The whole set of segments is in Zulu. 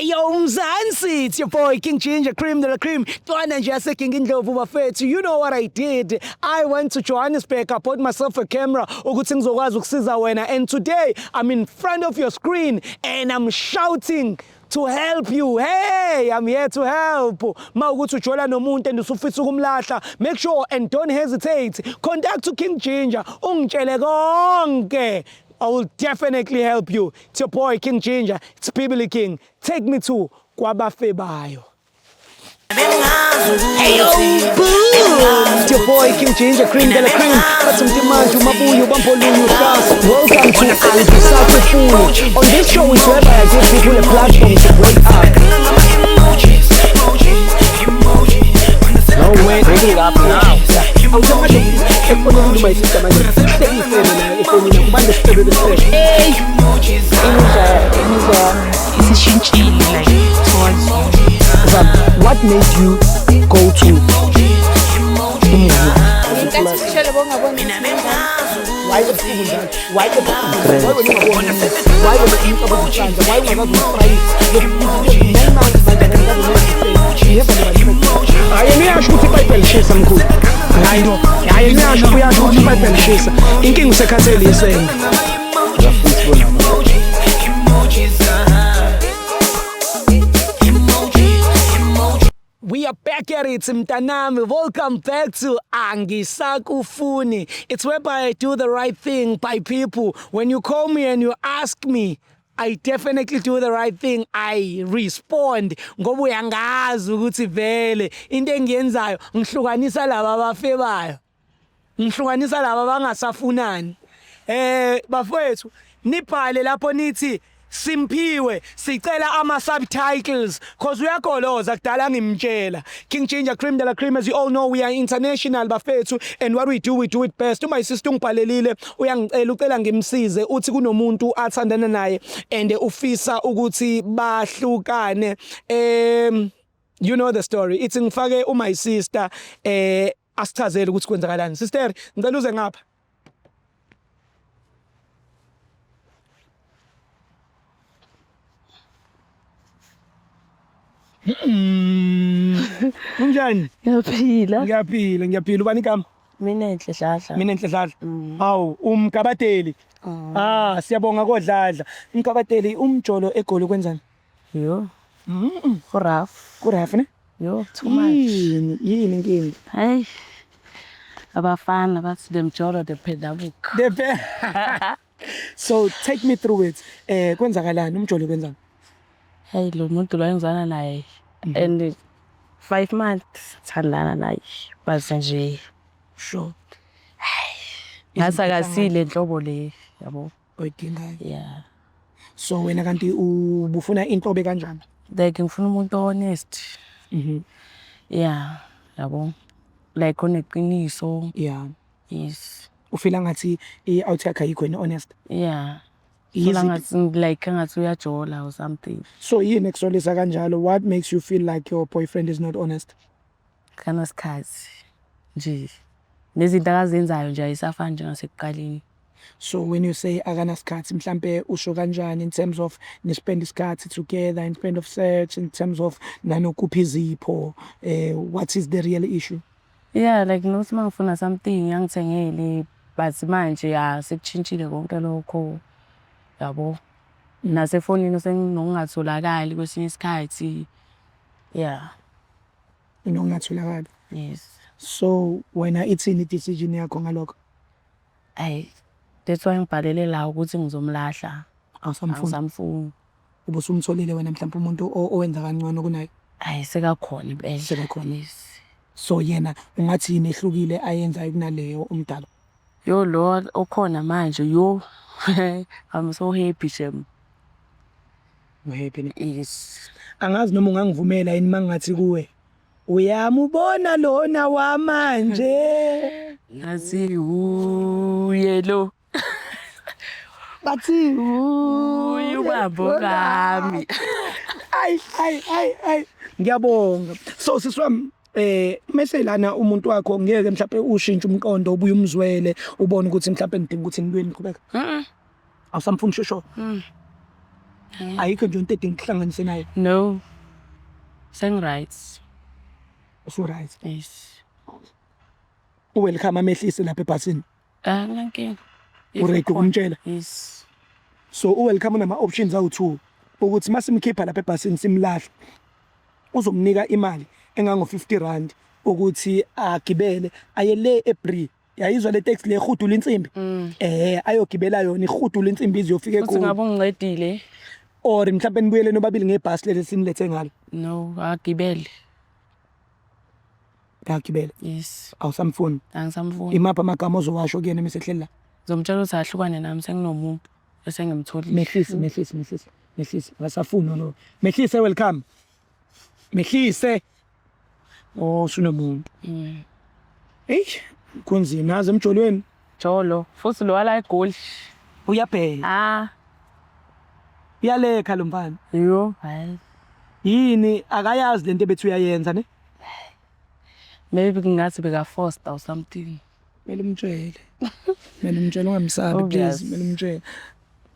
Yo, Mzansi, it's your boy King Ginger, cream de la cream. Twana nje King Indlovu bafethu. You know what I did? I went to Johannesburg, I bought myself a camera ukuthi ngizokwazi ukusiza wena, and today I'm in front of your screen and I'm shouting to help you. Hey, I'm here to help. Ma ukuthi ujola nomuntu and usufisa ukumlahla, make sure and don't hesitate. Contact to King Ginger. Ungitshele konke. I will definitely help you. It's your boy King Ginger. It's Bibli King. Take me to Kwabafebayo. Hey yo, boom! It's your boy King Ginger, cream de la cream. But some demand to Mabuyu, Bampoluyu, welcome to Angisakufuni. On this show is whereby I give people a platform to break up. No way, bring it up now. What made you go to Why the people? Why the We are back at it, Mtanami. Welcome back to Angisakufuni. It's whereby I do the right thing by people. When you call me and you ask me, I definitely do the right thing. I respond. Ngoba uyangazi ukuthi vele into engiyenzayo ngihlukanisa laba abafebayo. Ngihlukanisa laba abangasafunani. Bafowethu, nibhale lapho nithi Simpiwe, sicela ama-subtitles cause uyagoloza kudala ngimtshela. King Ginger, cream de la cream, as you all know, we are international bafethu, and what we do it best. Uma isister ungibhalelile uyangicela ucela ngimsize uthi kunomuntu athandana naye and ufisa ukuthi bahlukane. You know the story. It's ngifake my sister asichazele ukuthi kwenzakalani. Sister, ngicela uze ngapha. Unjani? Ngiyaphila. Ubani igama? Mina Enhle Dladla. Hawu, umkabateli. Siyabonga kodladla. Umkabateli umjolo eGoli kwenzani? Yo. Kuraf ne? Yo, too much. Yini inkinga? Hey. Abafana bathi demjolo depedabuka. So take me through it. Kwenzakalani umjolo kwenzani? Hey, lo muntu lo engizana naye and 5 months thandana naye base nje sure ngasakasile inhlobo le yabo oyidingayo. Yeah. So wena kanti ubufuna inhlobo kanjani? Like ngifuna umuntu honest. Yeah, yabo, like oneqiniso. Yeah. Yes. Ufila ngathi i-out yakhe ayikho honest? Yeah. Like uyajola or something. So yini ekusolisa kanjalo? What makes you feel like your boyfriend is not honest? Kana sikhathi nje nezinto akazenzayo nje ayisafani njengasekuqaleni. So when you say akana sikhathi mhlambe usho kanjani in terms of nispend isikhathi together, in terms of search, in terms of nanokuphi izipho, what is the real issue? Yeah, like nothi mangifuna something yangithengele but manje sekuchintshile konke lokho. Yabo, nasefonini sengingatholakali kwesinye isikhathi. Yeah. Unongatholakali? Yes. So wena ithini decision yakho ngalokho? That's why ngibhalele la ukuthi ngizomlahla. Awusamfuni. Ubusumtholile wena mhlawumbe umuntu owenza kangcono kunaye? Sekakhona impela. Sekakhona. So yena ungathi yini ehlukile ayenzayo kunaleyo umdala? Yo lo okhona manje yo. I'm so happy Shem. Happy? Yes. Angazi noma ungangivumela yini mangathi kuwe uyamubona lona wamanje ngathi yelo bathi uyubabo kami. Ay ngiyabonga. So siswami mase lana umuntu wakho ngeke mhlawumbe ushintshe umqondo ubuye umzwele ubone ukuthi mhlawumbe ngidinga ukuthi ngibuyeni niqhubeka. Awusamfuni shosho. ayikho nje into edinga ukuhlanganise nayo. No. Seng-right. Usu-right. Yes. Welcome amehlise lapha ebhasini. Nginankinga. Uready ukumtshela? Yes. So welcome unama-options awu-2 ukuthi masimkhipha lapha ebhasini simlahla uzomnika imali engango-R50 ukuthi agibele aye le eBree. Yayizwa le taxi le ehudula insimbi ayogibela yona ihudula insimbi iziyofika Futhi ngabe ungincedile? or mhlawumbe nibuyele nobabili ngebhasi leli simlethe ngalo. No, agibele. Agibele. Yes. Awusamfuni. Angisamfuni. Imapha amagama ozowasho kuyena mesehleli la. Ngizomtshela ukuthi ahlukane nami senginomuntu esengimtholile. Mehlise ngasafuna lo. Mehlise welcome. Mehlise. Oh sunomuntu. Kunzima yazi emjolweni. Jolo, futhi lo wala eGoli. Uyabheka. Uyalekha lo mfana. Yo, hayi. Yini akayazi lento bethu uyayenza ne? Maybe kungathi beka forced or something. Mele umtshele. Mele umtshele ungamsabi Obvious. please, mele umtshele.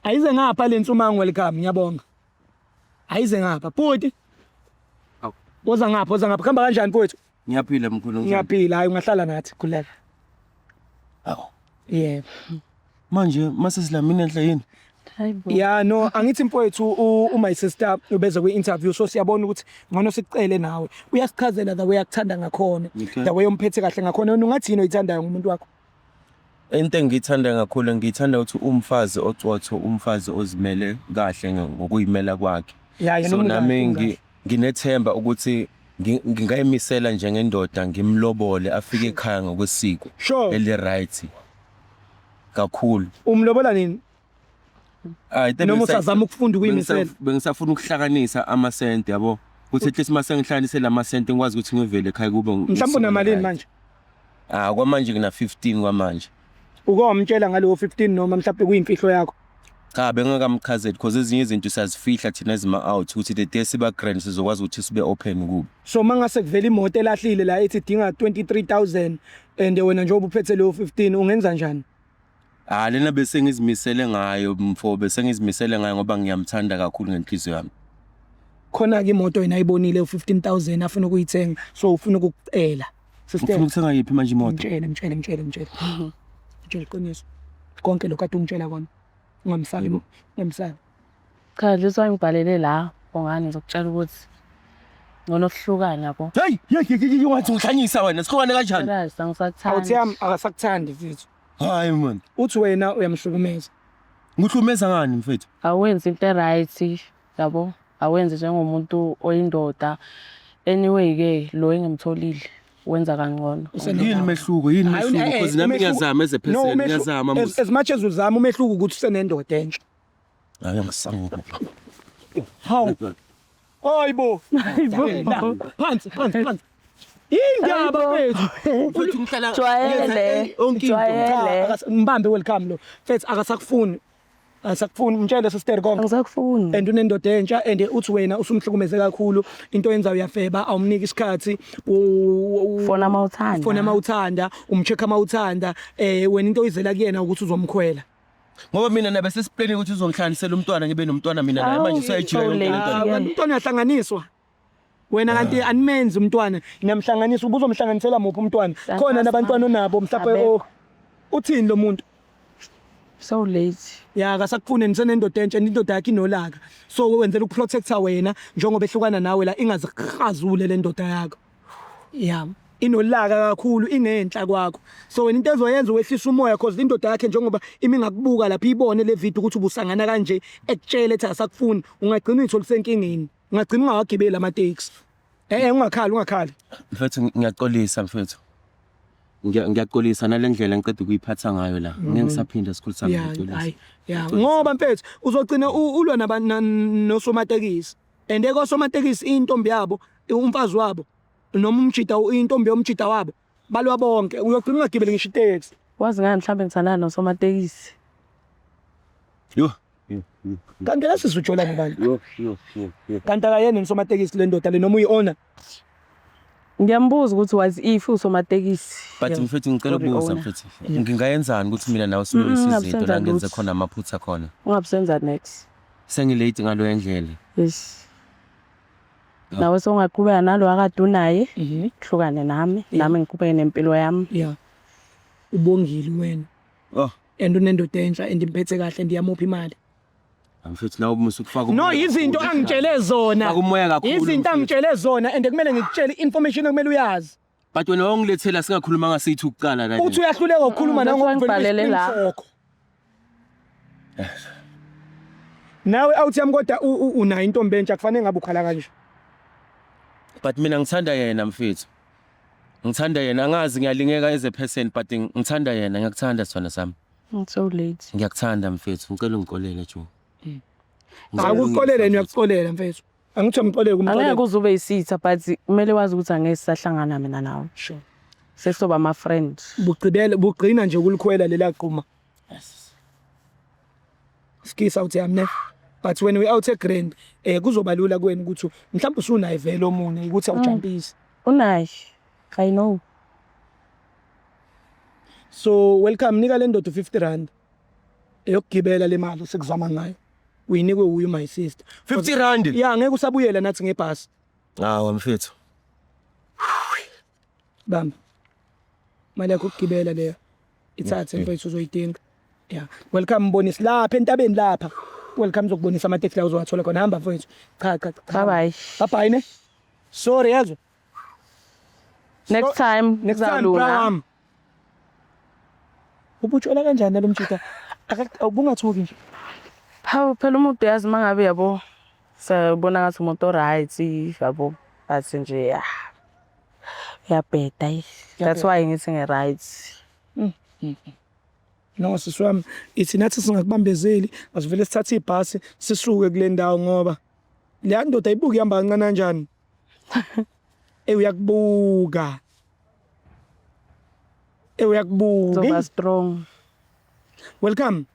Ayize ngapha le nsumango welcome ngiyabonga. Ayize ngapha futhi. Woza ngapha khamba kanjani mfowethu? Ngiyaphila mkhulu. Ngiyaphila hayi ungahlala nathi khuleka. Awu. Yebo. Manje mase silamini enhle yini? Hayibo. Yeah no angithi mfowethu my sister ubeze kwi-interview so siyabona ukuthi ngcono sicele nawe uyasichazela the way akuthanda ngakhona the way umphethe kahle ngakhona ungathi yini oyithandayo ngumuntu wakho. Into engiyithanda kakhulu ngiyithanda ukuthi umfazi ocotho umfazi ozimele kahle ngokuyimela kwakhe. So nami nginethemba ukuthi ngingayimisela njengendoda ngimlobole afike ekhaya ngokwesiko eli right kakhulu. Umlobola nini? Noma usazama ukufunda ukuyimisela. Bengisafuna ukuhlakanisa amasenti yabo. Kuthi at least mase ngihlanganise lamasenti ngikwazi ukuthi ngivele ekhaya kube mhlawumbe unamalini manje? Kwamanje ngina 15 kwamanje. Ukomtshela ngalo 15 noma mhlawumbe kuyimfihlo yakho? Cha bengakamchazeli because ezinye izinto siyazifihla thina ezima out ukuthi the day siba grand sizokwazi ukuthi sibe open kubo. So mangase kuvela imoto elahlile la ethi idinga 23,000 and wena njengoba uphethe lo 15 ungenza njani? Lena bese ngizimisele ngayo mfo bese ngizimisele ngayo ngoba ngiyamthanda kakhulu ngenhliziyo yami. Khona ke imoto yena ayibonile u15,000 afuna ukuyithenga so ufuna ukucela. Ufuna ukuthenga yiphi manje imoto? Mtshele. Mtshele qiniso. Konke lokho kade ungitshela kona. Ungamsabi emsabi. Cha lesi wangibhalele la ongani ngizokutshela ukuthi ngcono kuhlukana yabo. Hey wathi ngihlanyisa wena sikhona kanjani? Phela angisakuthandi. Awuthi yami akasakuthandi mfethu. Hayi man. Uthi wena uyamhlukumeza. Ngihlumeza ngani mfethu? Awenzi into right yabo. Awenzi njengomuntu oyindoda. Anyway ke lo engimtholile wenza kangcono. Yini mehluko because nami ngiyazama ezepheseni ngiyazama mbuzi. As much as uzama umehluko ukuthi usenendoda entsha. Hayi ngisangu. Hawu. Hayibo. Phansi. Indaba mfethu. Futhi ngihlala Jwayele. Mbambe welcome lo. Mfethu akasakufuni. Asakufuni umtshele sister konke. Angisakufuni. And unendoda entsha and uthi wena usumhlukumeze kakhulu into yenza uyafeba awumniki isikhathi Fona mawuthanda umcheck mawuthanda wena into oyizela kuyena ukuthi uzomkhwela. Ngoba mina nabe sesiplane ukuthi uzongihlanganisela umntwana ngibe nomntwana mina naye manje usayijika yonke lento. Umntwana uyahlanganiswa. Wena kanti animenzi umntwana ngiyamhlanganisa ubuzomhlanganisela muphi umntwana khona nabantwana onabo mhlawumbe uthini lo muntu. So late. Ya akasakufune nisenendoda entsha indoda yakhe inolaka so wenzela ukuprotecta wena njengoba ehlukana nawe la ingazikhazule le ndoda yakho. Ya inolaka kakhulu ingenhla kwakho so wena into ezoyenza wehlisa umoya because indoda yakhe njengoba imi ngakubuka lapha ibone le video ukuthi ubusangana kanje ekutshela ethi asakufuni ungagcina uyithola senkingeni ungagcina ungawagibela ama taxi ungakhali mfethu ngiyaxolisa mfethu ngiyaxolisa nalendlela ngiqeda ukuyiphatha ngayo la ngeke ngisaphinda sikhulisa ngixolisa ya ngoba mfethu uzogcina ulwa nosomatekisi and ekosomatekisi intombi yabo umfazi wabo noma umjida intombi yomjida wabo balwa bonke uyogcina ungagibele ngisho itaxi wazi ngani mhlambe ngithandana nosomatekisi kanti lasizujola ngibani kanti akayena nosomatekisi le ndoda le noma uyi-owner ngiyambuza ukuthi wazi if usomatekisi but mfethu ngicela ukubuza mfethu ngingayenzani ukuthi mina nawe sibe isizinto la ngenze khona amaphutha khona ungabusenza next sengilate ngalo endlela. Yes. Nawe songaqhubeka nalo akade unaye, Mhm. hlukane nami, Yeah. nami ngiqhubeke nempilo yami. Yeah. Ubongile wena. Oh, And unendoda entsha and imphethe kahle and iyamupha imali. mfethu nawe umusu kufaka No, izinto angitshele zona. Faka umoya kakhulu. Izinto mfethu. angitshele zona and kumele ngikutshele information okumele uyazi. But wena ongilethela singakhuluma ngasithi ukuqala la. Uthi uyahluleka ukukhuluma That's why nangokuvelele ngibhalele la. isiphiwo. Nawe awuthi yami kodwa unayo intombi entsha kufanele ngabe ukhala kanje. But mina ngithanda yena mfethu. Ngithanda yena angazi ngiyalingeka as a person but ngithanda yena ngiyakuthanda sona sami. It's so late. Ngiyakuthanda mfethu ngicela ungiqolele jo. Akuqolele yena uyakuxolela mfethu. Angithi umxolele Angeke kumxolele. kuze ube yisitha but kumele wazi ukuthi angeke sisahlangana mina nawe. Sure. Sesizoba ama friend. Bugcina nje ukulikhwela lela qhuma. Yes. Skisa uthi yami ne. But when we out eGrand kuzoba lula kuwena ukuthi mhlawumbe usunayi vele omunye ukuthi awujampisi. Unayi. I know. So welcome nika le ndoda 50 rand. Eyokugibela le mali sekuzama ngayo. Uyinikwe uyu my sister. 50 rand. Yeah, ngeke usabuyela nathi ngebhasi. Hawo mfethu. Bamba. Mali yakho ukugibela leyo. Ithathe mfethu uzoyidinga. Yeah. Welcome mbonisi lapha entabeni lapha. Welcome uzokubonisa ama taxi la uzowathola khona hamba mfethu. Cha. Bye bye. Bye bye ne. Sorry yazo. Next time Next time kuzalunga. Bram. Ubuthola kanjani nalomjita? Akubungathuki nje. Hawu phela umuntu uyazi mangabe yabo sabona ngathi umuntu right yabo athi nje yabheda. That's why ngithi nge right. No siswami ithi nathi singakubambezeli asivele sithathe ibhasi sisuke kule ndawo ngoba le ndoda ayibuki ihamba kancane kanjani. Uyakubuka. Uyakubuka. Zoba strong. Welcome.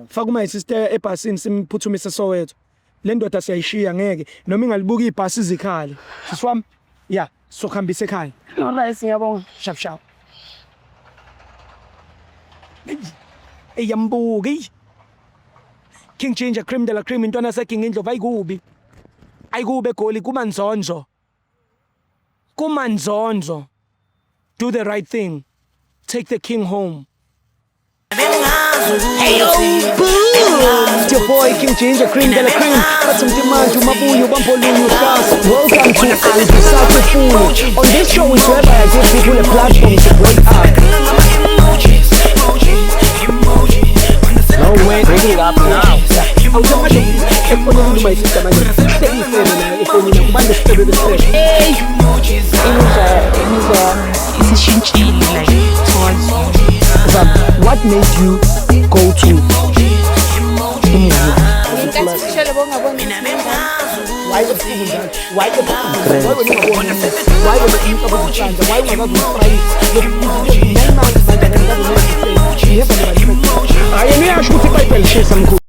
Faka my sister ebhasini simphuthumise Soweto. Le ndoda siyayishiya ngeke noma ingalibuka ibhasi izikhali. Siswami yeah sokuhambisa ekhaya. No nice ngiyabonga. Shap. Eyambuki. King Ginger cream de la cream intwana seking indlovu ayikubi. Ayikube goli kumanzonzo. Kumanzonzo. Do the right thing. Take the king home. Hey yo, boom! It's your boy King Ginger cream de la cream. That's some demand to Mabuyu Bampoluyu class. Welcome to Angisaku Funi. On this show is whereby I give people a platform to break up. No way, bring it up now. My sister, hey, what made you go to why the people why the why